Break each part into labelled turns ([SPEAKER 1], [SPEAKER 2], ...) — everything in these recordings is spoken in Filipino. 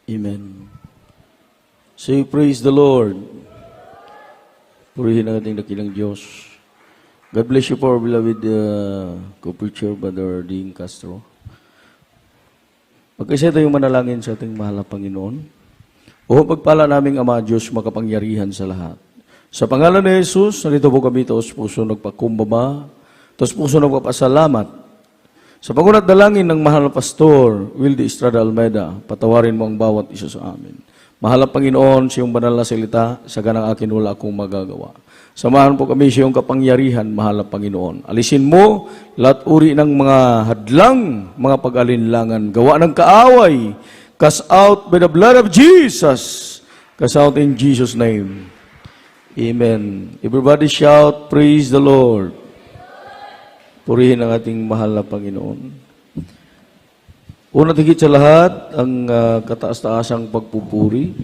[SPEAKER 1] Amen. Say, praise the Lord. Purihin ang ating dakilang Diyos. God bless you po, beloved co-preacher, Brother Dean Castro. Pagkasya tayong manalangin sa ating mahal na Panginoon. O pagpala naming Ama Diyos, makapangyarihan sa lahat. Sa pangalan ni Jesus, narito po kami, taos puso nagpakumbaba, taos puso nagpapasalamat. Sa pangunat dalangin ng mahal na Pastor Wildy Estrada Almeida, patawarin mo ang bawat isa sa amin. Mahal na Panginoon, siyong banal na salita, sa ganang akin wala akong magagawa. Samahan po kami siyong kapangyarihan, mahal na Panginoon. Alisin mo lahat uri ng mga hadlang, mga pag-alinlangan, gawa ng kaaway. Cast out by the blood of Jesus. Cast out in Jesus' name. Amen. Everybody shout, praise the Lord. Purihin ang ating mahal na Panginoon. Una higit sa lahat, ang kataas-taasang pagpupuri,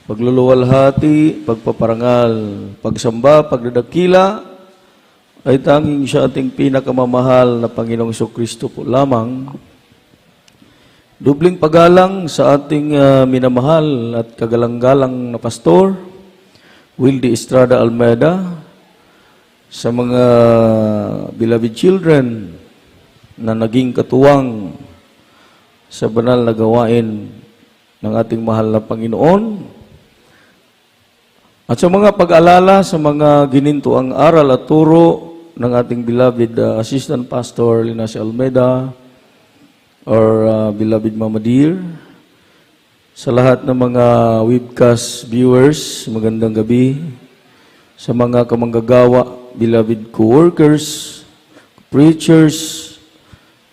[SPEAKER 1] pagluluwalhati, pagpaparangal, pagsamba, pagdadakila, ay tanging siya ating pinakamamahal na Panginoong Jesucristo po lamang. Dubling paggalang sa ating minamahal at kagalang-galang na Pastor, Wildy Estrada Almeida, sa mga beloved children na naging katuwang sa banal na gawain ng ating mahal na Panginoon, at sa mga pag-alala sa mga ginintuang aral at turo ng ating beloved Assistant Pastor Linace Almeida or beloved Mama Dear, sa lahat ng mga webcast viewers, magandang gabi, sa mga kamanggagawa, beloved co-workers, preachers,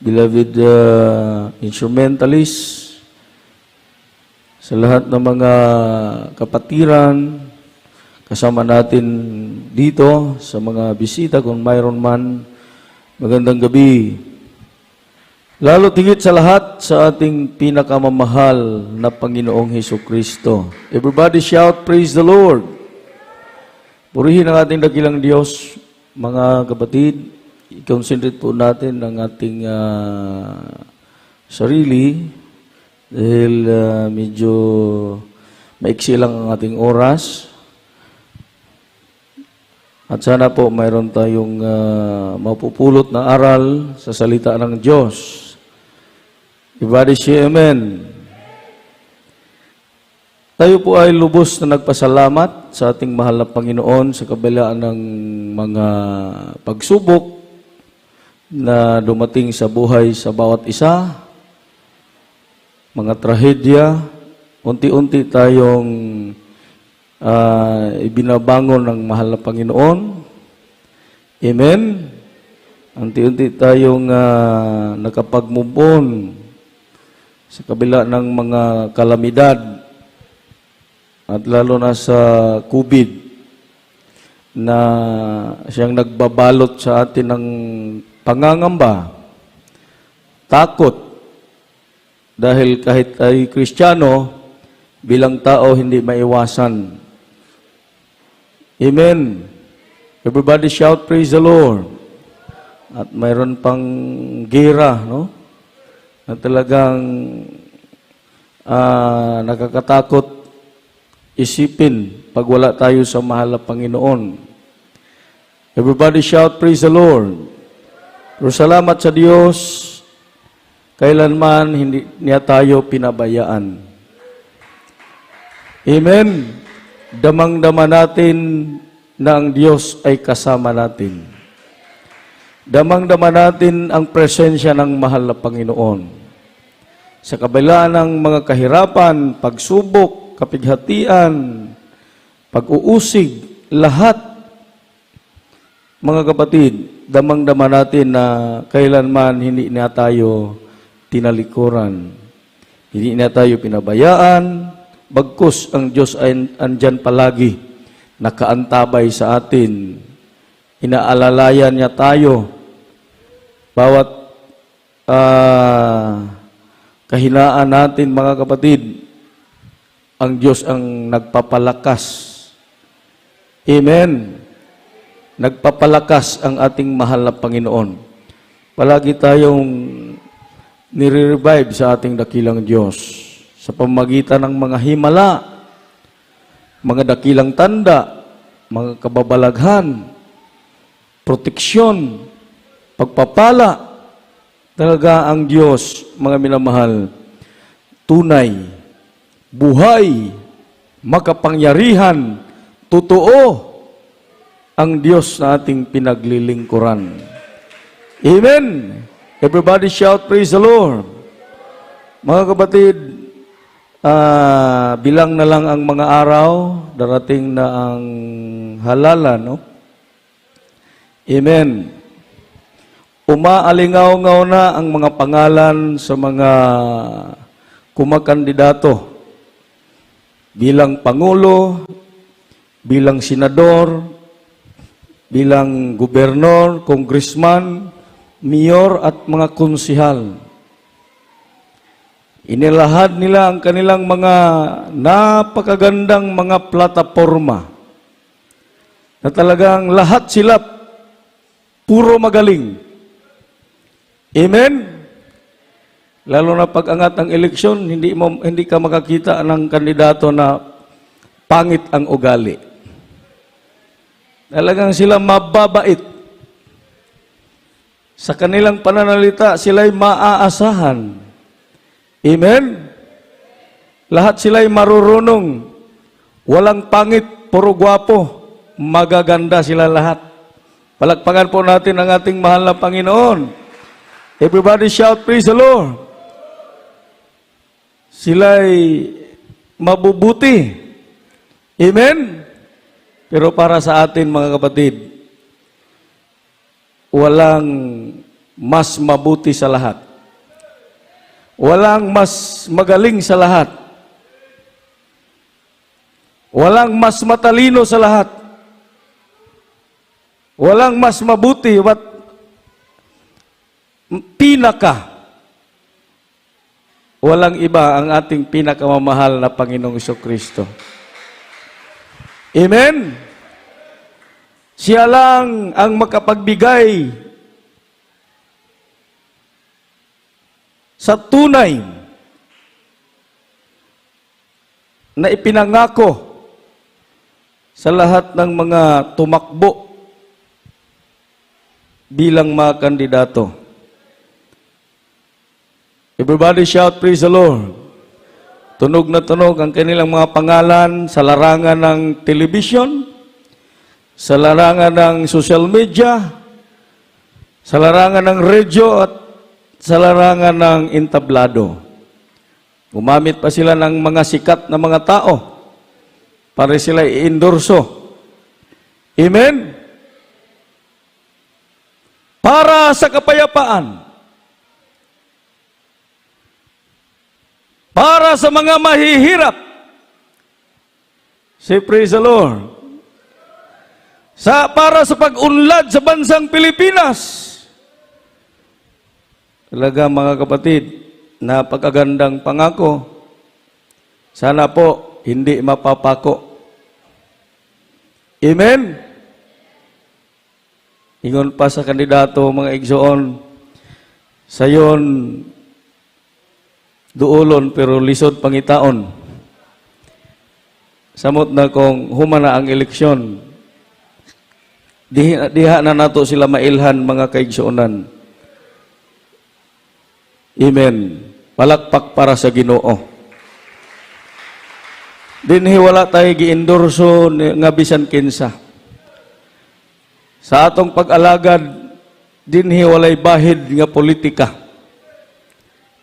[SPEAKER 1] beloved instrumentalists, sa lahat ng mga kapatiran, kasama natin dito, sa mga bisita kung mayroon man, magandang gabi. Lalo tigit sa lahat sa ating pinakamamahal na Panginoong Hesukristo. Everybody shout, praise the Lord. Purihin ang ating dakilang Diyos, mga kapatid. I-concentrate po natin ang ating sarili dahil medyo maiksi lang ang ating oras. At sana po mayroon tayong mapupulot na aral sa salita ng Diyos. Everybody say amen. Tayo po ay lubos na nagpasalamat sa ating mahal na Panginoon sa kabila ng mga pagsubok na dumating sa buhay sa bawat isa, mga trahedya, unti-unti tayong ibinabangon ng mahal na Panginoon. Amen? Unti-unti tayong nakapag-move on sa kabila ng mga kalamidad, at lalo na sa COVID na siyang nagbabalot sa atin ng pangangamba, takot, dahil kahit ay Kristiyano, bilang tao hindi maiwasan. Amen. Everybody shout, praise the Lord. At mayroon pang gera, no? Na talagang nakakatakot isipin pag wala tayo sa mahal na Panginoon. Everybody shout, praise the Lord. Pero salamat sa Diyos, kailanman hindi niya tayo pinabayaan. Amen. Damang-dama natin na ang Diyos ay kasama natin. Damang-dama natin ang presensya ng mahal na Panginoon. Sa kabila ng mga kahirapan, pagsubok, kapighatian, pag-uusig, lahat, mga kapatid, damang-dama natin na kailanman hindi na tayo tinalikuran. Hindi na tayo pinabayaan, bagkus ang Diyos ay andyan palagi, nakaantabay sa atin. Inaalalayan niya tayo, bawat kahinaan natin, mga kapatid, ang Diyos ang nagpapalakas. Amen. Nagpapalakas ang ating mahal na Panginoon. Palagi tayong nire-revive sa ating dakilang Diyos. sa pamamagitan ng mga himala, mga dakilang tanda, mga kababalaghan, proteksyon, pagpapala. Talaga ang Diyos, mga minamahal, tunay, buhay, makapangyarihan, totoo, ang Diyos na ating pinaglilingkuran. Amen. Everybody shout, praise the Lord. Mga kapatid, bilang na lang ang mga araw, darating na ang halalan, no? Amen. Umaalingaw-ngaw na ang mga pangalan sa mga kumakandidato bilang Pangulo, bilang Senador, bilang Gobernador, Congressman, Mayor at mga konsihal. Inilahad nila ang kanilang mga napakagandang mga plataforma na talagang lahat sila puro magaling. Amen? Lalo na pag-angat ang eleksyon, hindi ka makakita ng kandidato na pangit ang ugali. Talagang sila mababait. Sa kanilang pananalita, sila'y maaasahan. Amen? Lahat sila'y marurunong. Walang pangit, puro gwapo. Magaganda sila lahat. Palakpakan po natin ang ating mahal na Panginoon. Everybody shout, praise the Lord. Sila'y mabubuti. Amen? Pero para sa atin, mga kapatid, walang mas mabuti sa lahat. Walang mas magaling sa lahat. Walang mas matalino sa lahat. Walang mas mabuti, pinaka. Walang iba ang ating pinakamamahal na Panginoong Jesucristo. Amen? Siya lang ang makapagbigay sa tunay na ipinangako sa lahat ng mga tumakbo bilang mga kandidato. Everybody shout, praise the Lord. Tunog na tunog ang kanilang mga pangalan sa larangan ng television, sa larangan ng social media, sa larangan ng radyo at sa larangan ng entablado. Gumamit pa sila ng mga sikat na mga tao para sila i-endorso. Amen? Para sa kapayapaan. Para sa mga mahihirap. Say praise the Lord. Para sa pag-unlad sa bansang Pilipinas. Talaga mga kapatid, napakagandang pangako. Sana po hindi mapapako. Amen? Ingon pa sa kandidato mga igsoon, sayon duulon pero lisod pangitaon. Samot na kung humana ang eleksyon, diha na nato sila mailhan mga kaigsuonan. Amen. Palakpak para sa Ginoo. Dinhi wala tayo gi-endorso nga bisan kinsa. Sa atong pag-alagad, dinhi walay bahid nga politika.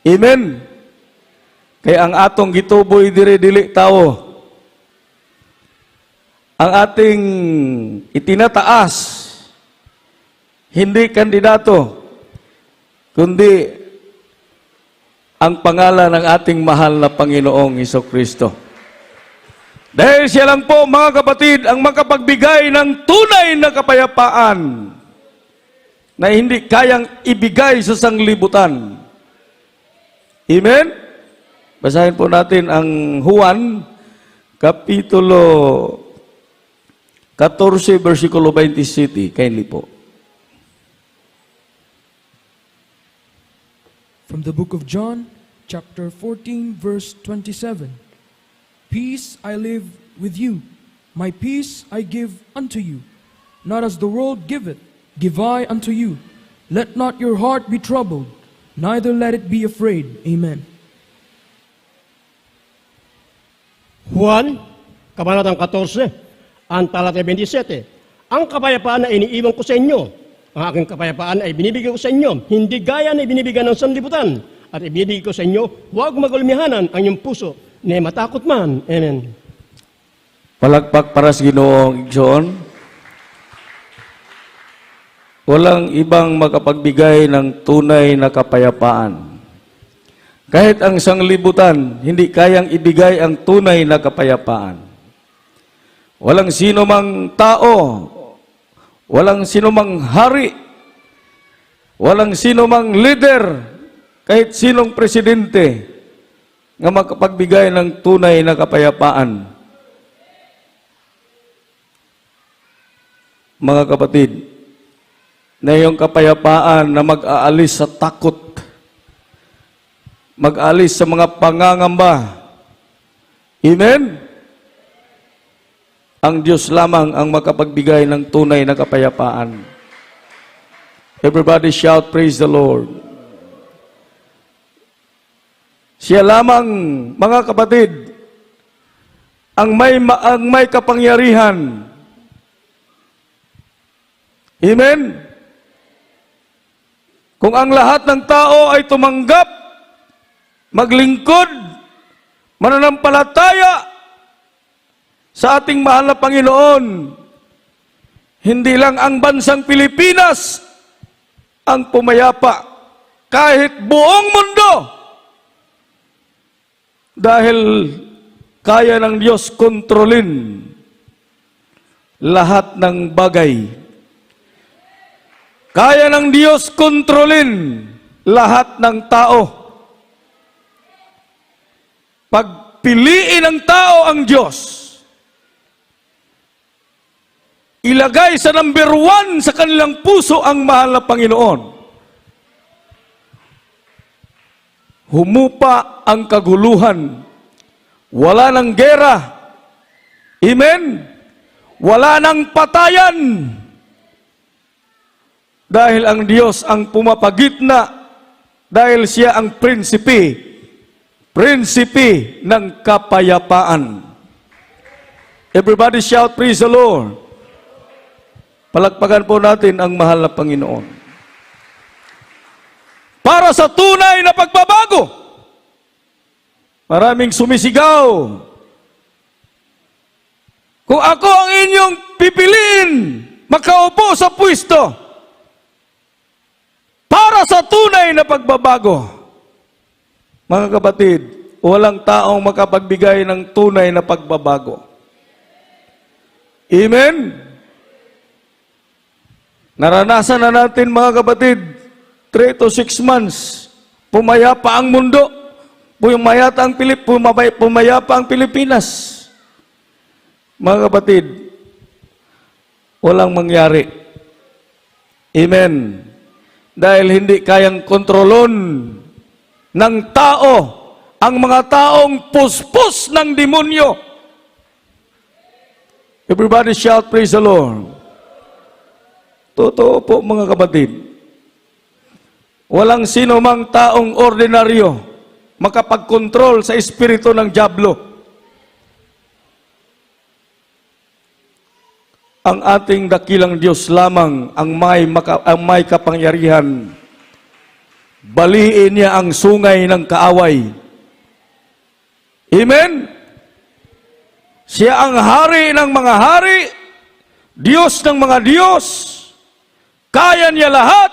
[SPEAKER 1] Amen. Kaya ang atong gituboy dire-dili tao. Ang ating itinataas, hindi kandidato, kundi ang pangalan ng ating mahal na Panginoong Jesucristo. Dahil siya lang po, mga kapatid, ang makapagbigay ng tunay na kapayapaan na hindi kayang ibigay sa sanglibutan. Amen? Basahin po natin ang Juan, Kapitulo 14, versikulo 27. Kindly po.
[SPEAKER 2] From the book of John, chapter 14, verse 27. Peace I live with you, my peace I give unto you. Not as the world giveth, give I unto you. Let not your heart be troubled, neither let it be afraid. Amen.
[SPEAKER 3] Juan, Kabanatang 14, ang talata 27. Ang kapayapaan na iniiwan ko sa inyo, ang aking kapayapaan ay binibigay ko sa inyo, hindi gaya na ibinibigay ng sanlibutan. At ibibigay ko sa inyo, huwag magulmihanan ang inyong puso, na matakot man. Amen.
[SPEAKER 1] Palakpak para sa Ginoong Igsoon. Walang ibang makapagbigay ng tunay na kapayapaan. Kahit ang sanglibutan, hindi kayang ibigay ang tunay na kapayapaan. Walang sino mang tao, walang sino mang hari, walang sino mang leader, kahit sinong presidente, nga makapagbigay ng tunay na kapayapaan. Mga kapatid, na yung kapayapaan na mag-aalis sa takot, mag-aalis sa mga pangangamba. Amen? Ang Diyos lamang ang makapagbigay ng tunay na kapayapaan. Everybody shout, praise the Lord. Siya lamang, mga kapatid, ang may kapangyarihan. Amen? Kung ang lahat ng tao ay tumanggap, maglingkod, mananampalataya sa ating mahal na Panginoon, hindi lang ang bansang Pilipinas ang pumayapa, kahit buong mundo, dahil kaya ng Diyos kontrolin lahat ng bagay. Kaya ng Diyos kontrolin lahat ng tao. Pagpiliin ng tao ang Diyos, ilagay sa number 1 sa kanilang puso ang mahal na Panginoon, humupa ang kaguluhan, wala ng gera, amen? Wala ng patayan, dahil ang Diyos ang pumapagitna, dahil siya ang prinsipe ng kapayapaan. Everybody shout, praise the Lord. Palakpakan po natin ang mahal na Panginoon. Para sa tunay na pagbabago, maraming sumisigaw, kung ako ang inyong pipiliin, makaupo sa pwesto, para sa tunay na pagbabago. Mga kapatid, walang taong makapagbigay ng tunay na pagbabago. Amen? Naranasan na natin, mga kapatid, 3 to 6 months, pumayapa ang mundo, pumayapa ang Pilipinas. Mga kapatid, walang mangyari. Amen? Dahil hindi kayang kontrolon ng tao ang mga taong puspos ng demonyo. Everybody shout, praise the Lord. Totoo po, mga kapatid. Walang sino mang taong ordinaryo makapag-control sa espiritu ng dyablo. Ang ating dakilang Diyos lamang ang may kapangyarihan. Baliin niya ang sungay ng kaaway. Amen? Siya ang hari ng mga hari, Diyos ng mga Diyos. Kaya niya lahat.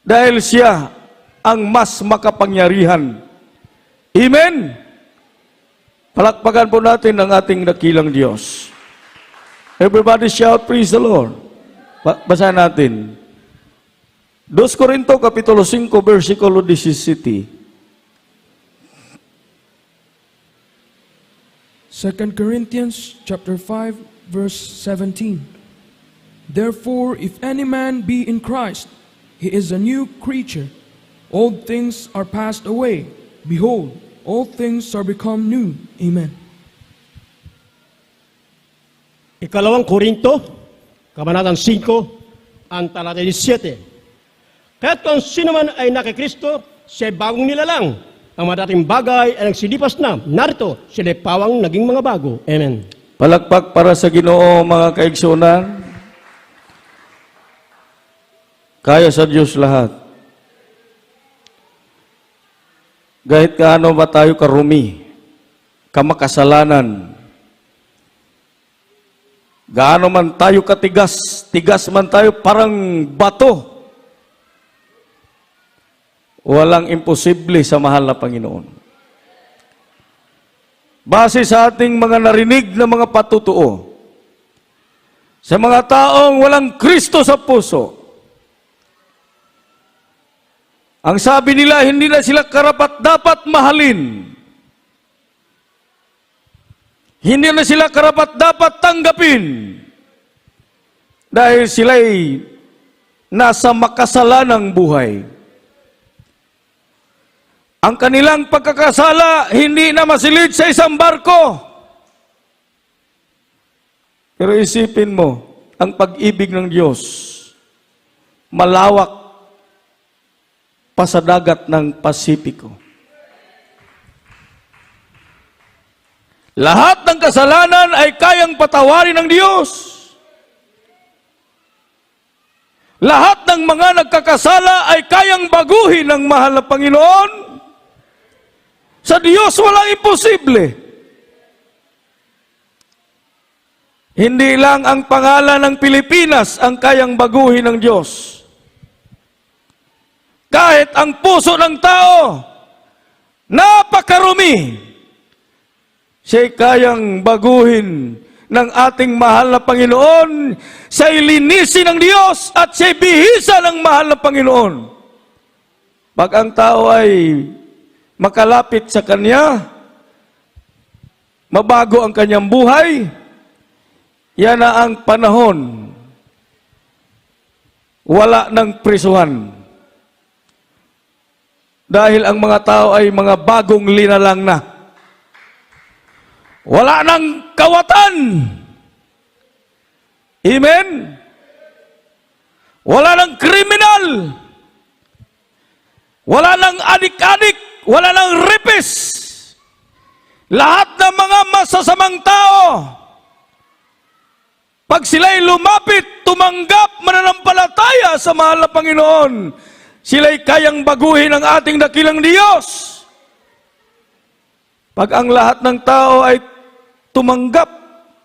[SPEAKER 1] Dahil siya ang mas makapangyarihan. Amen? Palakpakan po natin ang ating dakilang Diyos. Everybody shout, praise the Lord. Basahin natin. 2 Corinto kapitulo 5 versikulo 17.
[SPEAKER 2] 2 Corinthians chapter 5 verse 17. Therefore, if any man be in Christ, he is a new creature. Old things are passed away. Behold, all things are become new. Amen.
[SPEAKER 3] Ikalawang Korinto, Kabanatang 5, ang talata 17. Kaya't kung sino man ay nakikristo, siya ay bagong nilalang. Ang mga dating bagay ay nagsilipas na. Narito, sila ay pawang naging mga bago. Amen.
[SPEAKER 1] Palakpak para sa Ginoo, mga kaigsunan. Kaya sa Diyos lahat. Kahit kaano ba tayo karumi, kamakasalanan, gaano man tayo katigas, tigas man tayo parang bato, walang imposible sa mahal na Panginoon. Base sa ating mga narinig na mga patutuo, sa mga taong walang Kristo sa puso, ang sabi nila, hindi na sila karapat-dapat mahalin. Hindi na sila karapat-dapat tanggapin. Dahil sila'y nasa makasalanang buhay. Ang kanilang pagkakasala, hindi na masilid sa isang barko. Pero isipin mo, ang pag-ibig ng Diyos, malawak pa sa dagat ng Pasipiko. Lahat ng kasalanan ay kayang patawarin ng Diyos. Lahat ng mga nagkakasala ay kayang baguhin ng mahal na Panginoon. Sa Diyos walang imposible. Hindi lang ang pangalan ng Pilipinas ang kayang baguhin ng Diyos. Kahit ang puso ng tao, napakarumi, siya'y kayang baguhin ng ating mahal na Panginoon, siya'y linisin ng Diyos at siya'y bihisa ng mahal na Panginoon. Pag ang tao ay makalapit sa Kanya, mabago ang kanyang buhay, yan na ang panahon. Wala ng prisuhan. Dahil ang mga tao ay mga bagong linalang na. Wala ng kawatan. Amen? Wala ng kriminal. Wala ng adik-adik. Wala ng ripis. Lahat ng mga masasamang tao, pag sila'y lumapit, tumanggap, mananampalataya sa mahal na Panginoon, sila'y kayang baguhin ang ating dakilang Diyos. Pag ang lahat ng tao ay tumanggap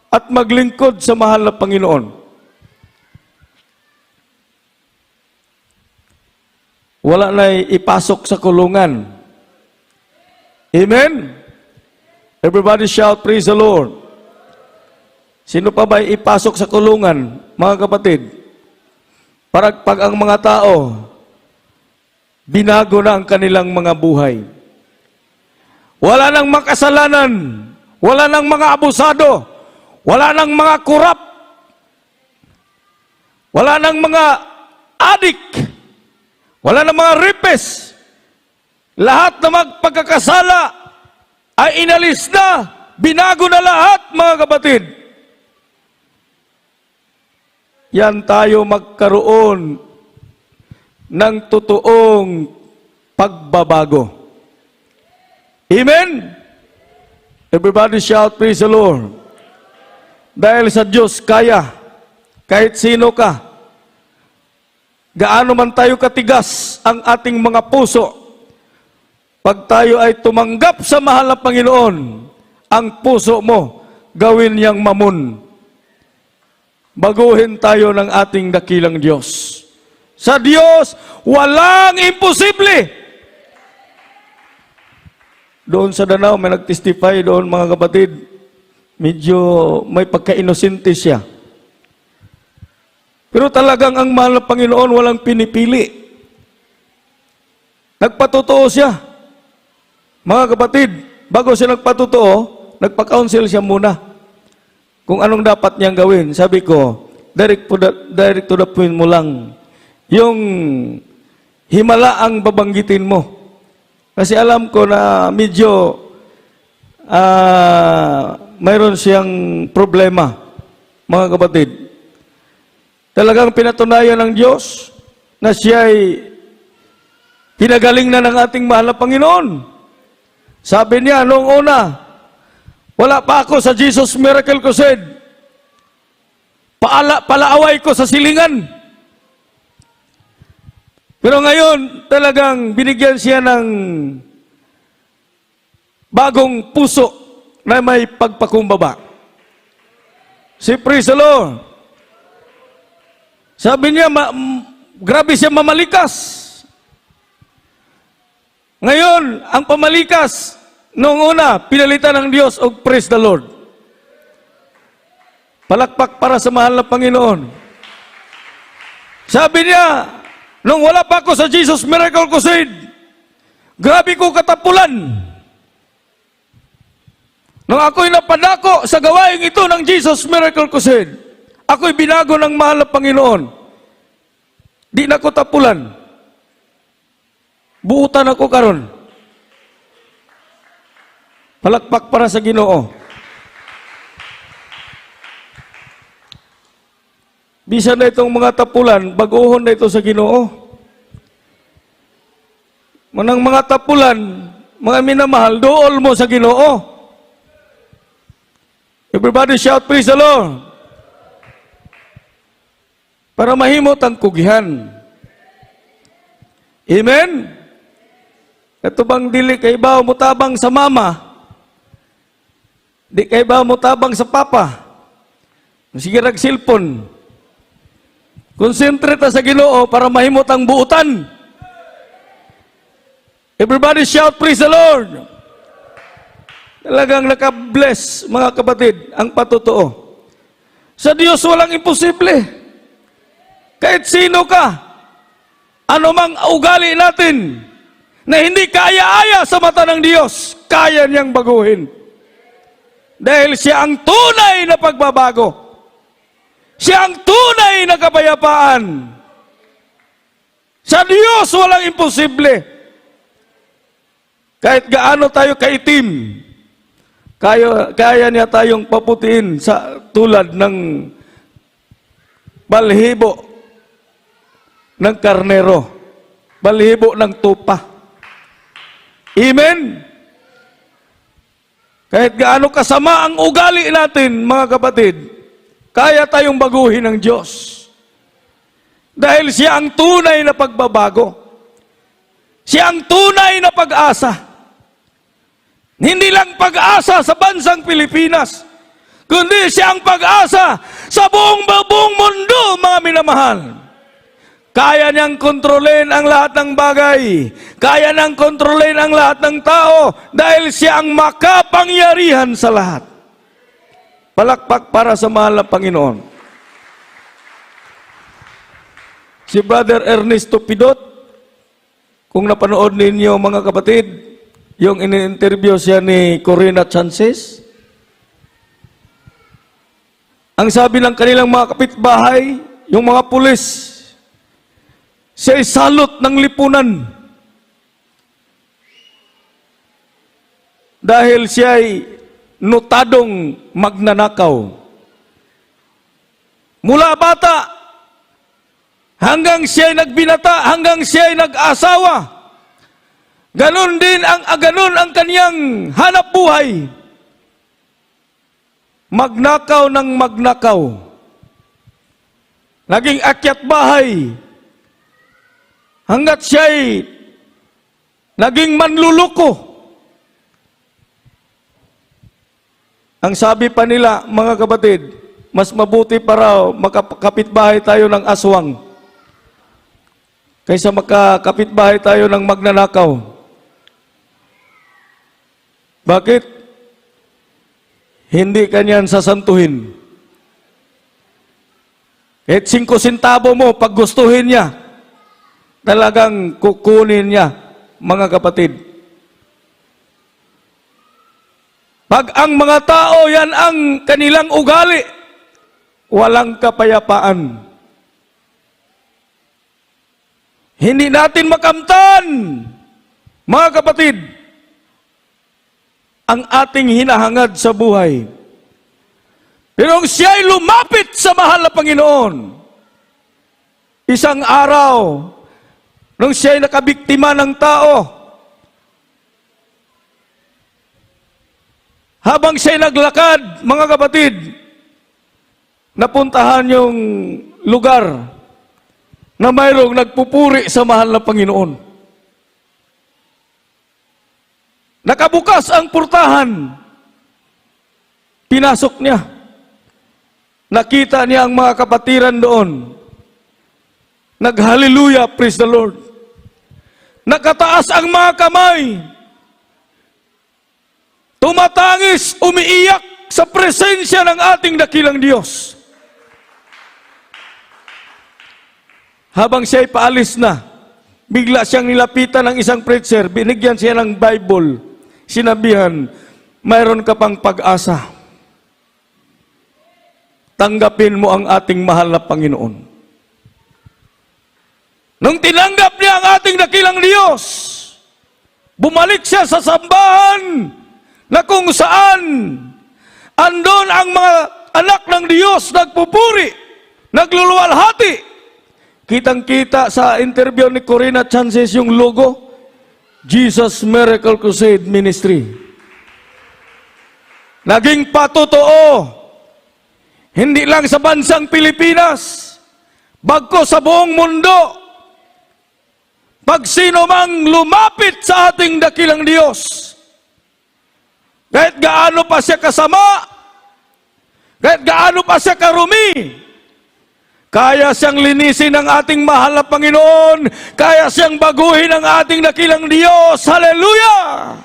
[SPEAKER 1] at maglingkod sa mahal na Panginoon. Wala na ipasok sa kulungan. Amen? Everybody shout, praise the Lord. Sino pa ba ipasok sa kulungan, mga kapatid? Pag ang mga tao binago na ang kanilang mga buhay. Wala nang makasalanan, wala nang mga abusado, wala nang mga kurap, wala nang mga adik, wala nang mga ripes. Lahat na magpagkakasala ay inalis na, binago na lahat, mga kapatid. Yan tayo magkaroon ng totoong pagbabago. Amen? Everybody shout, praise the Lord. Dahil sa Diyos kaya, kahit sino ka, gaano man tayo katigas ang ating mga puso, pag tayo ay tumanggap sa mahal na Panginoon, ang puso mo gawin niyang mamon. Baguhin tayo ng ating dakilang Diyos. Sa Diyos, walang imposible. Doon sa Danao, may nag-testify doon, mga kapatid. Medyo may pagka-inosente siya. Pero talagang ang mahal na Panginoon walang pinipili. Nagpatotoo siya. Mga kapatid, bago siya nagpatotoo, nagpa-counsel siya muna. Kung anong dapat niyang gawin. Sabi ko, direct to the point mo lang. Yung himala ang babanggitin mo. Kasi alam ko na medyo mayroon siyang problema, mga kapatid. Talagang pinatunayan ng Diyos na siya ay pinagaling na ng ating mahal na Panginoon. Sabi niya noong una, wala pa ako sa Jesus Miracle Crusade. Palaaway ko sa silingan. Pero ngayon, talagang binigyan siya ng bagong puso na may pagpakumbaba. Si praise the Lord. Sabi niya, grabe siya mamalikas. Ngayon, ang pamalikas, noong una, pinalitan ng Diyos o praise the Lord. Palakpak para sa mahal na Panginoon. Sabi niya, nung wala pa ako sa Jesus Miracle Crusade, grabe ko katapulan. Nung ako'y napadako sa gawain ito ng Jesus Miracle Crusade, ako'y binago ng mahal na Panginoon. Di na ko tapulan. Buutan ako karon. Palakpak para sa Ginoo. Bisan na itong mga tapulan, baguhon na ito sa Ginoo. Manang mga tapulan, mga minamahal, dool mo sa Ginoo. Everybody shout, praise the Lord. Para mahimot ang kugihan. Amen? Ito bang dili kay ba mutabang sa mama? Di kay ba mutabang sa papa? Sige rag-cellphone. Concentrate sa Ginoo para mahimot ang buutan. Everybody shout, praise the Lord. Talagang nakabless, mga kapatid, ang patotoo. Sa Diyos walang imposible. Kahit sino ka, anumang ugali natin na hindi kaya-aya sa mata ng Diyos, kaya niyang baguhin. Dahil siya ang tunay na pagbabago. Siya ang tunay na kapayapaan. Sa Diyos walang imposible. Kahit gaano tayo kaitim, kaya niya tayong paputiin sa tulad ng balhibo ng karnero, balhibo ng tupa. Amen? Kahit gaano kasama ang ugali natin, mga kapatid, kaya tayong baguhin ng Diyos. Dahil siya ang tunay na pagbabago. Siya ang tunay na pag-asa. Hindi lang pag-asa sa bansang Pilipinas, kundi siya ang pag-asa sa buong mundo, mga minamahal. Kaya niyang kontrolin ang lahat ng bagay. Kaya niyang kontrolin ang lahat ng tao dahil siya ang makapangyarihan sa lahat. Palakpak para sa mahal na Panginoon. Si Brother Ernesto Pidot, kung napanood ninyo mga kapatid, yung ini-interview siya ni Corina Chances, ang sabi ng kanilang mga kapitbahay, yung mga pulis, siya ay salot ng lipunan. Dahil siya ay notadong magnanakaw. Mula bata, hanggang siya ay nagbinata, hanggang siya ay nag-asawa. Ganon din ang kaniyang hanap buhay. Magnakaw ng magnakaw. Naging akyat bahay. Hanggat siya'y naging manluluko. Ang sabi pa nila, mga kapatid, mas mabuti para makakapitbahay tayo ng aswang kaysa makakapitbahay tayo ng magnanakaw. Bakit? Hindi kanyan sasantuhin. Kahit 5 sentabo mo, pag gustuhin niya, talagang kukunin niya, mga kapatid. Pag ang mga tao, yan ang kanilang ugali, walang kapayapaan. Hindi natin makamtan, mga kapatid, ang ating hinahangad sa buhay. Pero kung siya'y lumapit sa mahal na Panginoon, isang araw, nung siya'y nakabiktima ng tao, habang siya'y naglakad, mga kapatid, napuntahan yung lugar na mayroong nagpupuri sa mahal na Panginoon. Nakabukas ang purtahan. Pinasok niya. Nakita niya ang mga kapatiran doon. Nag-hallelujah, praise the Lord. Nakataas ang mga kamay. Tumatangis, umiiyak sa presensya ng ating dakilang Diyos. Habang siya'y paalis na, bigla siyang nilapitan ng isang preacher, binigyan siya ng Bible, sinabihan, mayroon ka pang pag-asa. Tanggapin mo ang ating mahal na Panginoon. Nung tinanggap niya ang ating dakilang Diyos, bumalik siya sa sambahan na kung saan andon ang mga anak ng Diyos nagpupuri, nagluluwalhati. Kitang-kita sa interview ni Corina Chances yung logo, Jesus Miracle Crusade Ministry. Naging patotoo, hindi lang sa bansang Pilipinas, bagko sa buong mundo. Pag sino mang lumapit sa ating dakilang Diyos, kahit gaano pa siya kasama, kahit gaano pa siya karumi, kaya siyang linisin ng ating mahal na Panginoon. Kaya siyang baguhin ng ating dakilang Diyos. Hallelujah!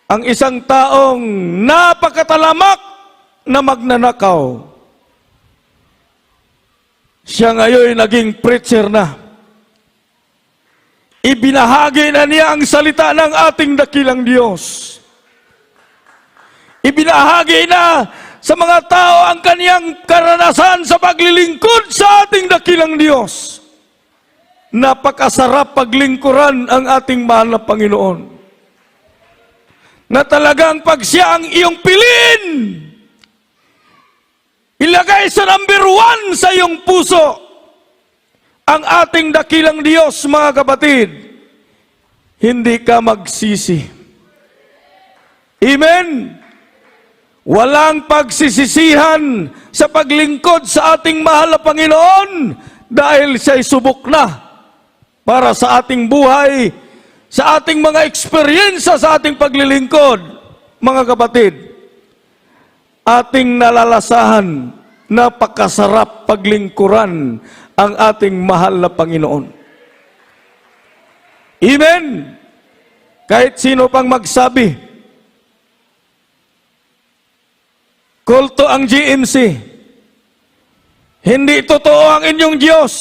[SPEAKER 1] Ang isang taong napakatalamak na magnanakaw, siya ngayon naging preacher na. Ibinahagi na niya ang salita ng ating dakilang Diyos. Ibinahagi na sa mga tao ang kaniyang karanasan sa paglilingkod sa ating dakilang Diyos. Napakasarap paglingkuran ang ating mahal na Panginoon. Na talagang pag siya ang iyong piliin, ilagay sa number 1 sa iyong puso, ang ating dakilang Diyos, mga kapatid, hindi ka magsisi. Amen? Walang pagsisisihan sa paglingkod sa ating mahal na Panginoon dahil siya'y subok na para sa ating buhay, sa ating mga eksperyensya sa ating paglilingkod. Mga kapatid, ating nalalasahan, napakasarap paglingkuran ang ating mahal na Panginoon. Amen? Kahit sino pang magsabi, kulto ang GMC. Hindi totoo ang inyong Diyos.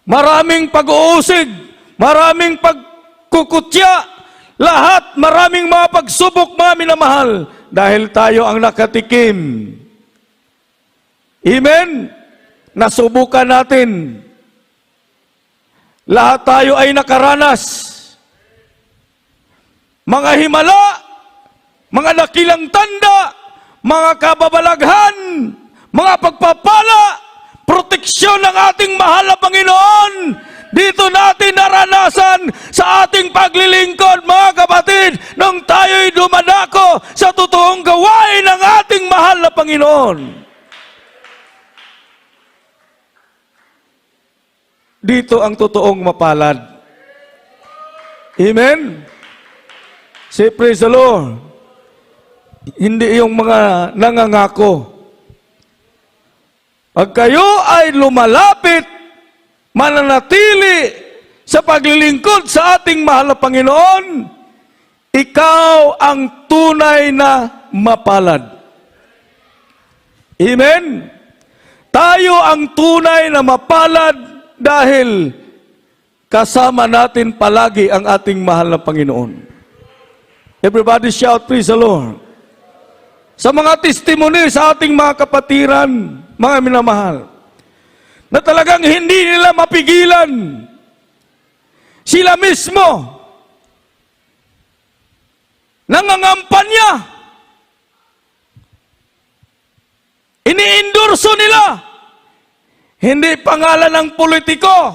[SPEAKER 1] Maraming pag-uusig, maraming pagkukutya, lahat, maraming mga pagsubok, mga minamahal, dahil tayo ang nakatikim. Amen? Nasubukan natin. Lahat tayo ay nakaranas. Mga himala, mga dakilang tanda, mga kababalaghan, mga pagpapala, proteksyon ng ating mahal na Panginoon, dito natin naranasan sa ating paglilingkod, mga kapatid, nung tayo'y dumadako sa totoong gawain ng ating mahal na Panginoon. Dito ang totoong mapalad. Amen? Say praise the Lord. Hindi yung mga nangangako. Pag kayo ay lumalapit, mananatili sa paglilingkod sa ating mahal na Panginoon, ikaw ang tunay na mapalad. Amen? Tayo ang tunay na mapalad dahil kasama natin palagi ang ating mahal na Panginoon. Everybody shout, praise the Lord. Sa mga testimony sa ating mga kapatiran, mga minamahal, na talagang hindi nila mapigilan. Sila mismo nangangampanya. Iniendorso nila. Hindi pangalan ng politiko,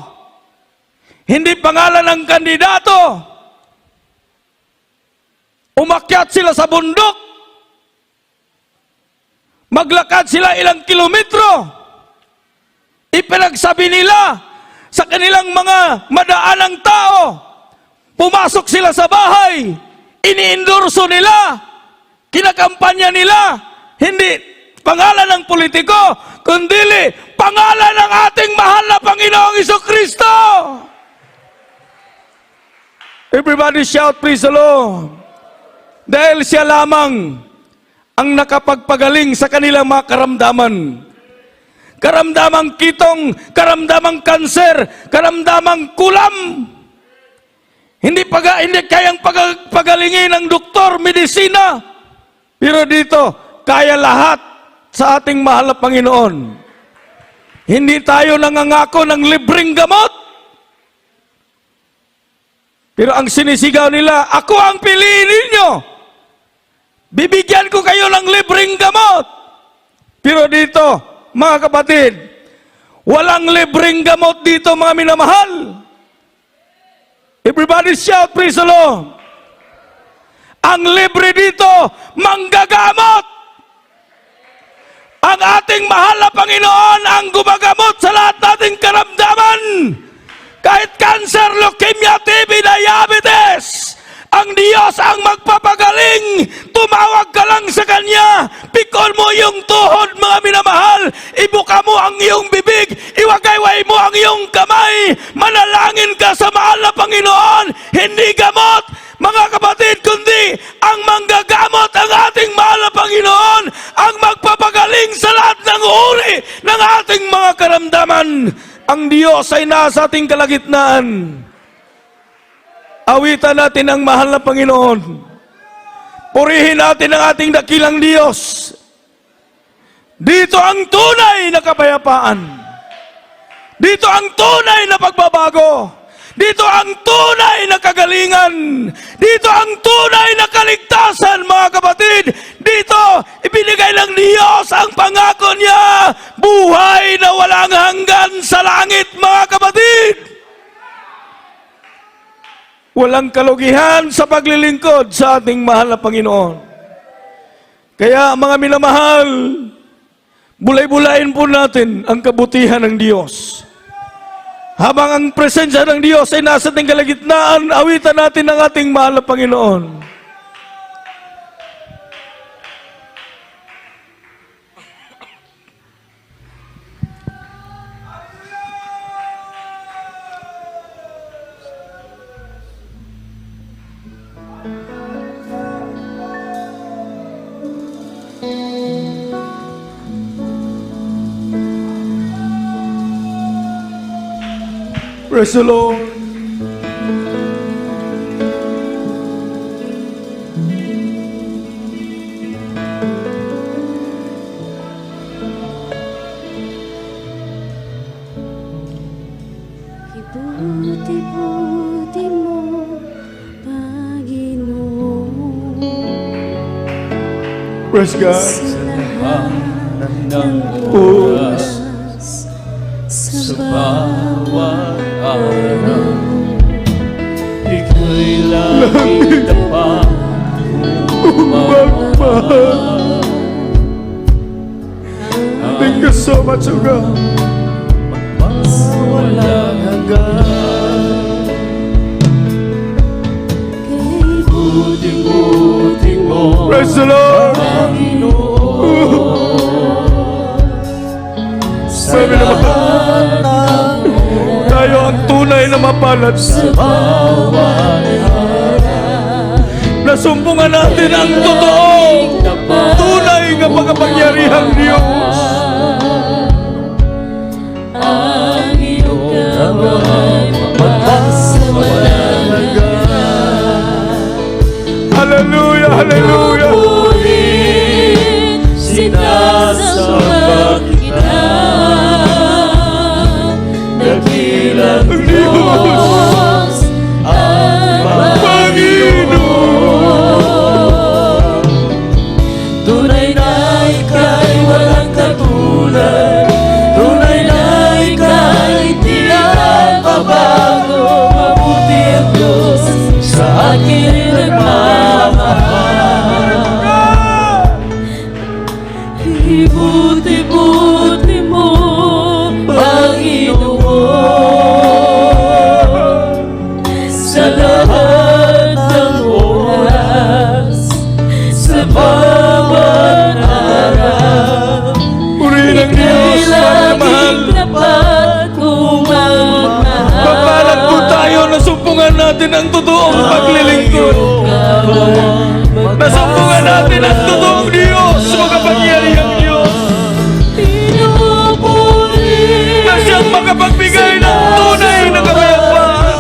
[SPEAKER 1] hindi pangalan ng kandidato. Umakyat sila sa bundok, maglakad sila ilang kilometro, ipinagsabi nila sa kanilang mga madaanang tao, pumasok sila sa bahay, iniendorso nila, kinakampanya nila, hindi pangalan ng politiko, kundi pangalan ng ating mahal na Panginoong Jesucristo. Everybody shout, praise the Lord. Dahil siya lamang ang nakapagpagaling sa kanilang mga karamdaman. Karamdamang kitong, karamdamang kanser, karamdamang kulam. Hindi kayang pagalingin ng doktor, medisina. Pero dito, kaya lahat sa ating mahal na Panginoon. Hindi tayo nangangako ng libreng gamot. Pero ang sinisigaw nila, ako ang piliin ninyo. Bibigyan ko kayo ng libreng gamot. Pero dito, mga kapatid, walang libreng gamot dito, mga minamahal. Everybody shout, praise the Lord. Ang libre dito, manggagamot. Ang ating mahal na Panginoon ang gumagamot sa lahat nating karamdaman. Kahit cancer, leukemia, TB, diabetes, ang Diyos ang magpapagaling. Tumawag ka lang sa Kanya. Pikon mo yung tuhod, mga minamahal. Ibuka mo ang iyong bibig. Iwagayway mo ang iyong kamay. Manalangin ka sa mahal na Panginoon. Hindi gamot, mga kapatid, kundi ang manggagamot ang ating mahal na Panginoon. Ang magpapagaling sa lahat ng uri ng ating mga karamdaman. Ang Diyos ay nasa ating kalagitnaan. Awitan natin ang mahal na Panginoon. Purihin natin ang ating dakilang Diyos. Dito ang tunay na kapayapaan. Dito ang tunay na pagbabago. Dito ang tunay na kagalingan. Dito ang tunay na kaligtasan, mga kapatid. Dito, ibinigay ng Diyos ang pangako niya. Buhay na walang hanggan sa langit, mga kapatid. Walang kalugihan sa paglilingkod sa ating mahal na Panginoon. Kaya mga minamahal, bulay-bulayin po natin ang kabutihan ng Diyos. Habang ang presensya ng Diyos ay nasa ating kalagitnaan, awitan natin ang ating mahal na Panginoon. Praise the Lord.
[SPEAKER 4] Ibuti-buti mo, Panginoon,
[SPEAKER 1] Praise God.
[SPEAKER 4] sa lahat ng
[SPEAKER 1] oras,
[SPEAKER 4] sa bawat
[SPEAKER 5] araw, ika'y laging tapat
[SPEAKER 1] magmahal. Thank you so much, O God.
[SPEAKER 5] walang hanggan.
[SPEAKER 4] kay
[SPEAKER 5] Buti-buti mo,
[SPEAKER 1] Praise the Lord. Sabi naman, tayo ang tunay na mapalad.
[SPEAKER 5] bawat
[SPEAKER 1] Nasumpungan natin ang totoo, tunay na pagkapangyarihang Diyos.
[SPEAKER 4] ang iyong kamay
[SPEAKER 5] walang hanggan.
[SPEAKER 1] Hallelujah, hallelujah.
[SPEAKER 4] Ulit sinasamba kita Dakilang Diyos ang Panginoon. Tunay na ika'y walang katulad, tunay na ika'y di nagbabago. Mabuti ang Diyos sa akin nagmamahal. Ibuti-buti mo, Panginoon, sa lahat ng oras, sa bawat araw.
[SPEAKER 1] Purihin ang Diyos,
[SPEAKER 4] Ika'y laging tapat kung magmahal.
[SPEAKER 1] Papalag po tayo, nasumpungan natin ang totoong paglilingkod. Nasumpungan natin ang totoong Diyos, makapangyarihang Diyos,
[SPEAKER 4] Pinupuri
[SPEAKER 1] na siyang makapagbigay ng tunay na kapayapaan,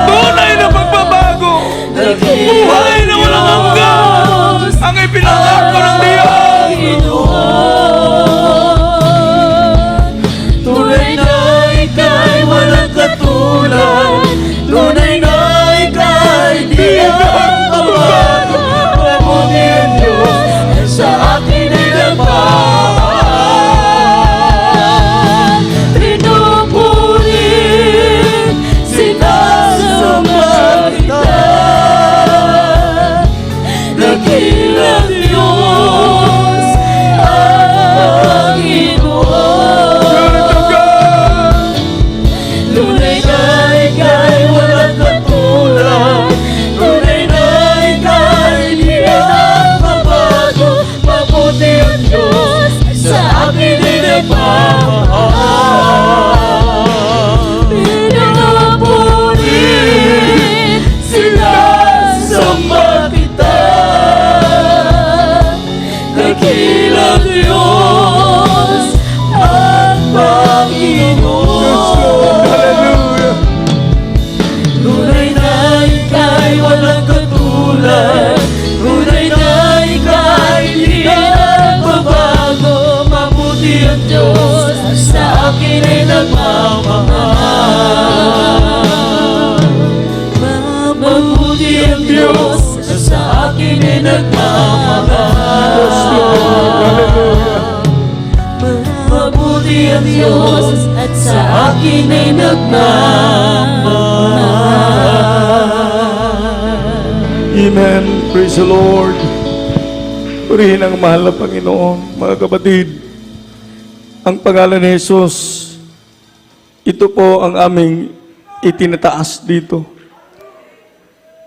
[SPEAKER 1] tunay na pagbabago, buhay na walang hanggan, ang ipinangako ng Diyos.
[SPEAKER 4] Tunay na ika'y walang katulad, tunay na ika'y di nagbabago. Mabuti ang Diyos sa akin ay nagmamahal. Pinupuri, sinasamba kita, dakilang Diyos ang Panginoon. Tunay na ika'y walang katulad, tunay na ika'y di nagbabago. Mabuti ang Diyos sa akin ay nagmamahal. Pinupuri, sinasamba kita, dakilang Diyos ang Panginoon. Tunay na ika'y walang katulad, tunay na ika'y di nagbabago. Mabuti ang Diyos sa akin ay nagmamahal. Mabuti ang Diyos sa akin ay nagmamahal. Mabuti ang Diyos at sa akin ay nagmamahal.
[SPEAKER 1] Amen. Praise the Lord. Purihin ang mahal na Panginoon, mga kapatid. Ang pangalan ni Jesus, ito po ang aming itinataas dito.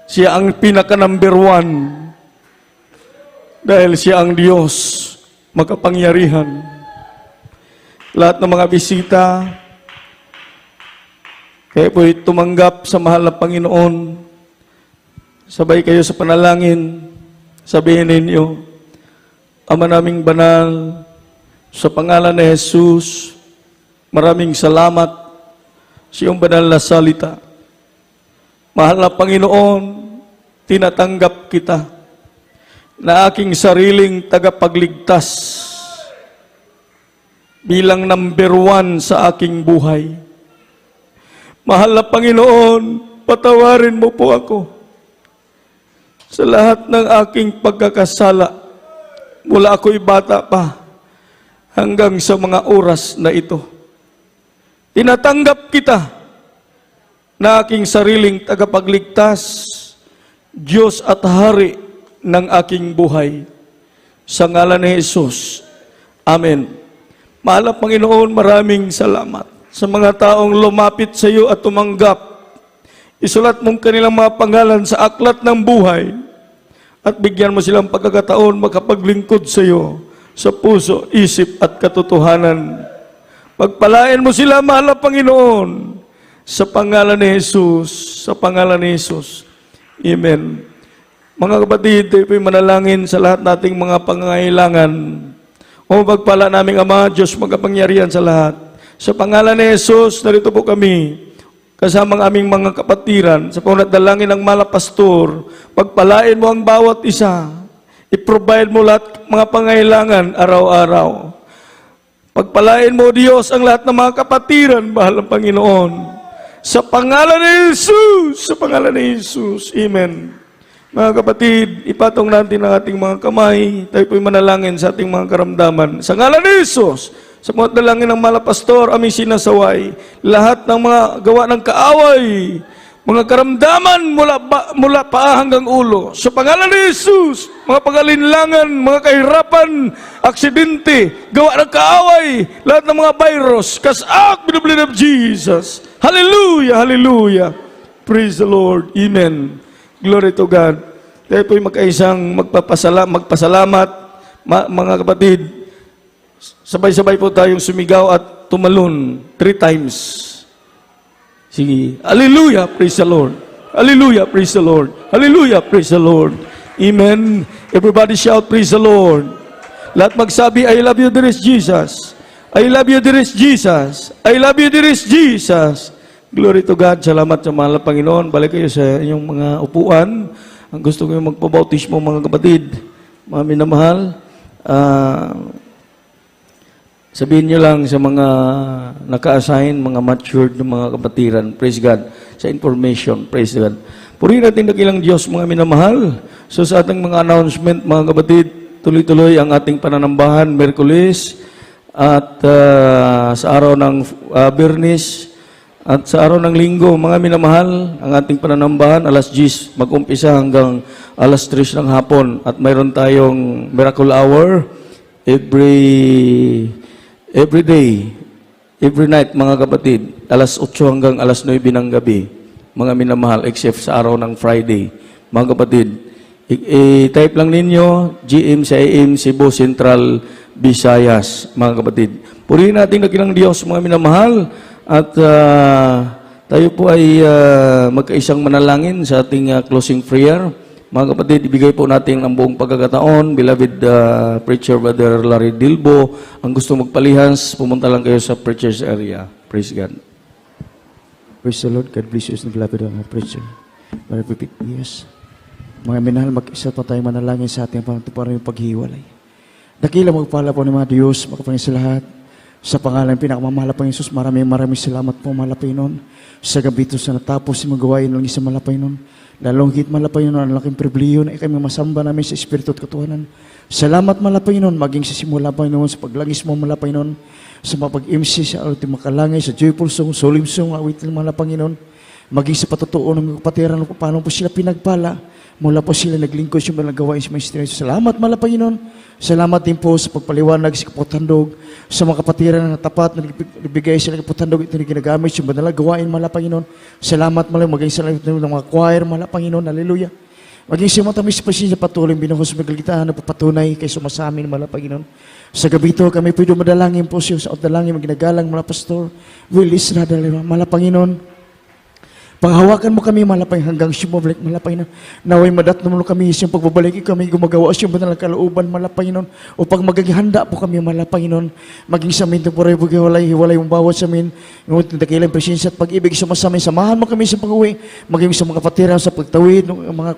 [SPEAKER 1] Siya ang pinaka-number 1 dahil siya ang Diyos, makapangyarihan. Lahat ng mga bisita, kaya po'y tumanggap sa mahal na Panginoon. Sabay kayo sa panalangin, sabihin ninyo, Ama naming banal, sa pangalan ni Jesus, maraming salamat sa iyong banal na salita. Mahal na Panginoon, tinatanggap kita na aking sariling tagapagligtas bilang number 1 sa aking buhay. Mahal na Panginoon, patawarin mo po ako sa lahat ng aking pagkakasala mula ako'y bata pa hanggang sa mga oras na ito. Tinatanggap kita na aking sariling tagapagligtas, Diyos at Hari ng aking buhay. Sa ngalan ni Jesus. Amen. Mahal na Panginoon, maraming salamat sa mga taong lumapit sa iyo at tumanggap. Isulat mong kanilang mga pangalan sa aklat ng buhay at bigyan mo silang pagkakataon makapaglingkod sa iyo sa puso, isip at katotohanan. Pagpalain mo sila, mahal na Panginoon, sa pangalan ni Jesus, sa pangalan ni Jesus. Amen. Mga kapatid, tayo'y manalangin sa lahat nating mga pangangailangan. O pagpala naming Ama, Diyos magapangyarihan sa lahat. Sa pangalan ni Jesus, narito po kami, kasamang aming mga kapatiran, sa panatdalangin ng malapastor, pagpalain mo ang bawat isa, i-provide mo lahat mga pangailangan araw-araw. Pagpalain mo, Diyos, ang lahat ng mga kapatiran, mahal ng Panginoon. Sa pangalan ni Jesus! Sa pangalan ni Jesus. Amen. Mga kapatid, ipatong natin ang ating mga kamay. Tayo po'y manalangin sa ating mga karamdaman. Sa ngalan ni Jesus, sa mga dalangin ng mga pastor, aming sinasaway, lahat ng mga gawa ng kaaway, mga karamdaman mula paa hanggang ulo. Sa pangalan ni Jesus, mga pag-alinlangan, mga kahirapan, aksidente, gawa ng kaaway, lahat ng mga virus, kasak, in the blood of Jesus. Hallelujah, hallelujah. Praise the Lord. Amen. Glory to God. Tayo po'y magkaisang magpasalamat, mga kapatid. Sabay-sabay po tayong sumigaw at tumalon 3 times. Sige. Hallelujah, praise the Lord. Hallelujah, praise the Lord. Hallelujah, praise the Lord. Amen. Everybody shout, praise the Lord. Lahat magsabi, I love you, dear Jesus. I love you, dear Jesus. I love you, dear Jesus. Glory to God. Salamat sa mahal na Panginoon. Balik kayo sa inyong mga upuan. Ang gusto ko yung magpabautismo, mga kapatid. Mga minamahal. Sabihin nyo lang sa mga naka-assign, mga matured ng mga kapatiran. Praise God. Sa information. Praise God. Purihin natin nakilang Diyos, mga minamahal. So sa ating mga announcement, mga kapatid, tuloy-tuloy ang ating pananambahan, Merkulis, at sa araw ng Biyernes, at sa araw ng Linggo, mga minamahal, ang ating pananambahan, alas 10, mag-umpisa hanggang alas 3 ng hapon. At mayroon tayong Miracle Hour every day, every night, mga kapatid, alas 8 hanggang alas 9 ng gabi, mga minamahal, except sa araw ng Friday. Mga kapatid, i-type lang ninyo, GM sa AM, Cebu Central, Visayas, mga kapatid. Purihin natin nakilang Diyos, mga minamahal, at tayo po ay magkaisang manalangin sa ating closing prayer. Mga kapatid, ibigay po natin ang buong pagkakataon. Beloved preacher, Brother Larry Dilbo, ang gusto magpalihas, pumunta lang kayo sa preacher's area. Praise God.
[SPEAKER 6] Praise the Lord. God bless you, beloved preacher. Brother Pipit, yes. Mga minahal, mag-isa pa tayo manalangin sa ating pantuparan yung paghiwalay. Dakila magpala po ng mga Diyos, makapangin sa lahat. Sa pangalan pinakamamahal pa Jesus, maraming salamat po, mahal Panginoon. Sa gabi ito sa natapos si magawain lang isa mahal Panginoon. Lalong higit mahal Panginoon, ang laking pribiliyo na kami masamba namin sa Espiritu at Katuhanan. Salamat mahal Panginoon, maging sa simula Panginoon, sa paglangis mo mahal Panginoon, sa mapag-MC, sa ultima kalangay, sa joyful song, solemn song, awitin mahal Panginoon, maging sa patutuo ng kapatiran, paano po sila pinagpala, mula po sila naglingkod yung mga gawain sa mga salamat mahal Panginoon. Salamat din po sa pagpaliwanag sa kapatandog, sa mga kapatiran na tapat na nagbigay sila ng kapatandog ito na ginagamit yung banal gawain, mahal Panginoon. Salamat mahal, maging salamat ng mga choir, mahal Panginoon, hallelujah. Maging sa matamis pa siya patuloy binuhos magalitaan na papatunay kay sumasamin, mahal Panginoon. Sa gabi ito, kami pwede madalangin po siya sa dalangin, maginagalang mga pastor, Willis na dalawang, mahal Panginoon. Panghawakan mo kami, malapay hanggang sumabalik, malapay na. Naway madat naman kami, siyang pagbabalik kami, gumagawa siyang banal kalooban, malapay nun. Upang magiging handa po kami, malapay nun. Maging sa amin, temporay, hiwalay yung bawat sa amin. Ngunit dakilang presensya at pag-ibig sa masamin, samahan mo kami sa pag-uwi. Maging sa mga kapatiran, sa pagtawid, mga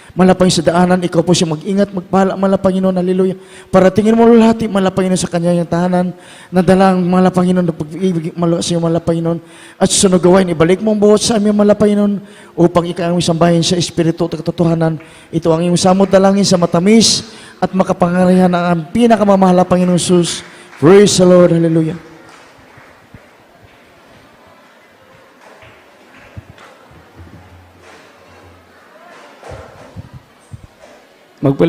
[SPEAKER 6] malapay sa daanan, ikaw po siya mag-ingat, magpala, malapanginoon, hallelujah. Para tingin mo lahat, malapanginoon sa kanya yung tahanan, nadalang malapanginoon, na pag-ibig sa iyo, malapanginoon, at sunod gawain, ibalik mo ang buhat sa aming malapanginoon, upang ikaw ang sambahin sa Espiritu at katotohanan. Ito ang iyong samot dalangin sa matamis, at makapangarihan ang pinakamamahal Panginoon Jesus. Praise the Lord, hallelujah.
[SPEAKER 1] Magpal